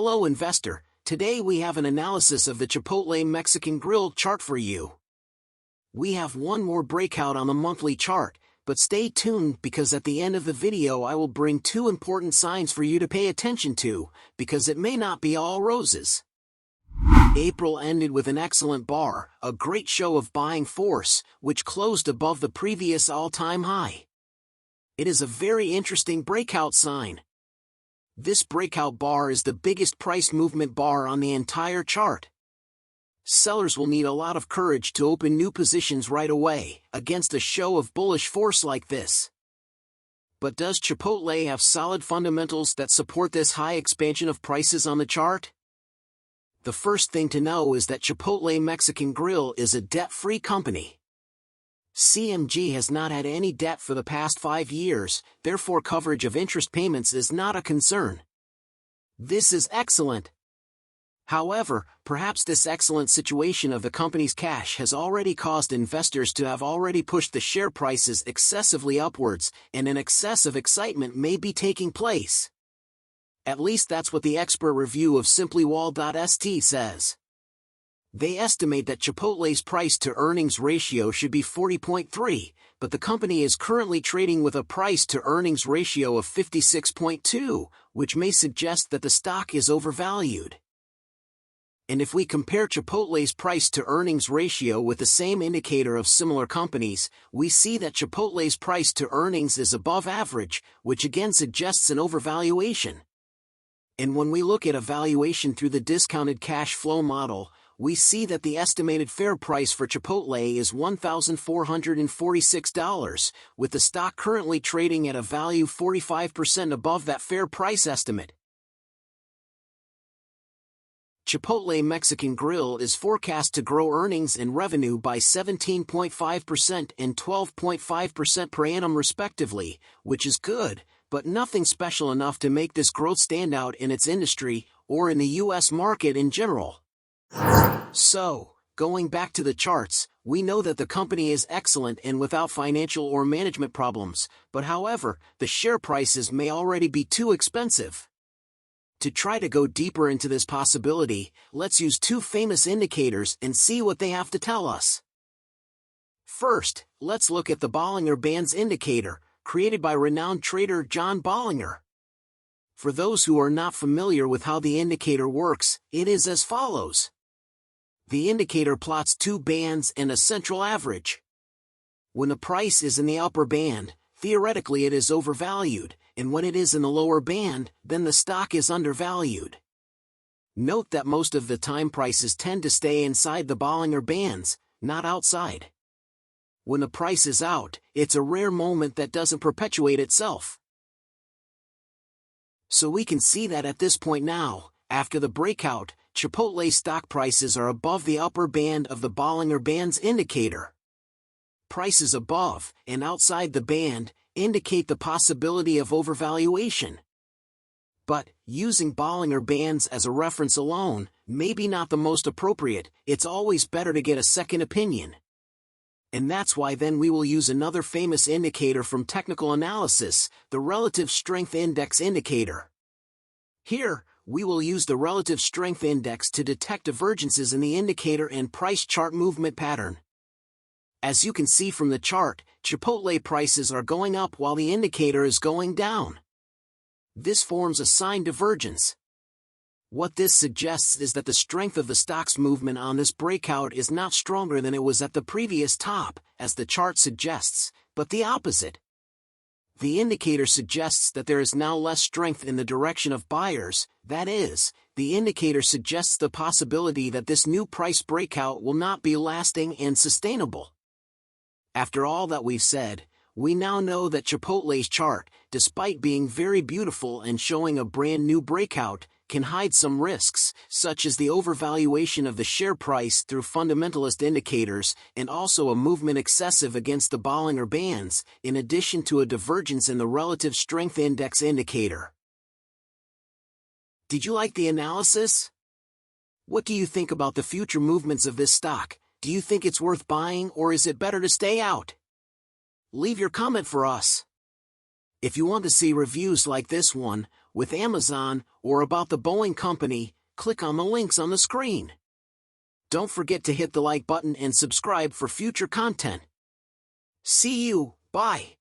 Hello investor, today we have an analysis of the Chipotle Mexican Grill chart for you. We have one more breakout on the monthly chart, but stay tuned because at the end of the video I will bring two important signs for you to pay attention to, because it may not be all roses. April ended with an excellent bar, a great show of buying force, which closed above the previous all-time high. It is a very interesting breakout sign. This breakout bar is the biggest price movement bar on the entire chart. Sellers will need a lot of courage to open new positions right away, against a show of bullish force like this. But does Chipotle have solid fundamentals that support this high expansion of prices on the chart? The first thing to know is that Chipotle Mexican Grill is a debt-free company. CMG has not had any debt for the past 5 years, therefore coverage of interest payments is not a concern. This is excellent. However, perhaps this excellent situation of the company's cash has already caused investors to have already pushed the share prices excessively upwards, and an excess of excitement may be taking place. At least that's what the expert review of simplywall.st says. They estimate that Chipotle's price-to-earnings ratio should be 40.3, but the company is currently trading with a price-to-earnings ratio of 56.2, which may suggest that the stock is overvalued. And if we compare Chipotle's price-to-earnings ratio with the same indicator of similar companies, we see that Chipotle's price-to-earnings is above average, which again suggests an overvaluation. And when we look at a valuation through the discounted cash flow model, we see that the estimated fair price for Chipotle is $1,446, with the stock currently trading at a value 45% above that fair price estimate. Chipotle Mexican Grill is forecast to grow earnings and revenue by 17.5% and 12.5% per annum respectively, which is good, but nothing special enough to make this growth stand out in its industry, or in the U.S. market in general. So, going back to the charts, we know that the company is excellent and without financial or management problems, but however, the share prices may already be too expensive. To try to go deeper into this possibility, let's use two famous indicators and see what they have to tell us. First, let's look at the Bollinger Bands indicator, created by renowned trader John Bollinger. For those who are not familiar with how the indicator works, it is as follows. The indicator plots two bands and a central average. When the price is in the upper band, theoretically it is overvalued, and when it is in the lower band, then the stock is undervalued. Note that most of the time prices tend to stay inside the Bollinger Bands, not outside. When the price is out, it's a rare moment that doesn't perpetuate itself. So we can see that at this point now, after the breakout, Chipotle stock prices are above the upper band of the Bollinger Bands indicator. Prices above and outside the band indicate the possibility of overvaluation. But, using Bollinger Bands as a reference alone, maybe not the most appropriate. It's always better to get a second opinion. And that's why then we will use another famous indicator from technical analysis, the Relative Strength Index indicator. Here, we will use the Relative Strength Index to detect divergences in the indicator and price chart movement pattern. As you can see from the chart, Chipotle prices are going up while the indicator is going down. This forms a sign divergence. What this suggests is that the strength of the stock's movement on this breakout is not stronger than it was at the previous top, as the chart suggests, but the opposite. The indicator suggests that there is now less strength in the direction of buyers, that is, the indicator suggests the possibility that this new price breakout will not be lasting and sustainable. After all that we've said, we now know that Chipotle's chart, despite being very beautiful and showing a brand new breakout, can hide some risks, such as the overvaluation of the share price through fundamentalist indicators, and also a movement excessive against the Bollinger Bands, in addition to a divergence in the Relative Strength Index indicator. Did you like the analysis? What do you think about the future movements of this stock? Do you think it's worth buying, or is it better to stay out? Leave your comment for us. If you want to see reviews like this one, with Amazon, or about the Boeing company, click on the links on the screen. Don't forget to hit the like button and subscribe for future content. See you, bye.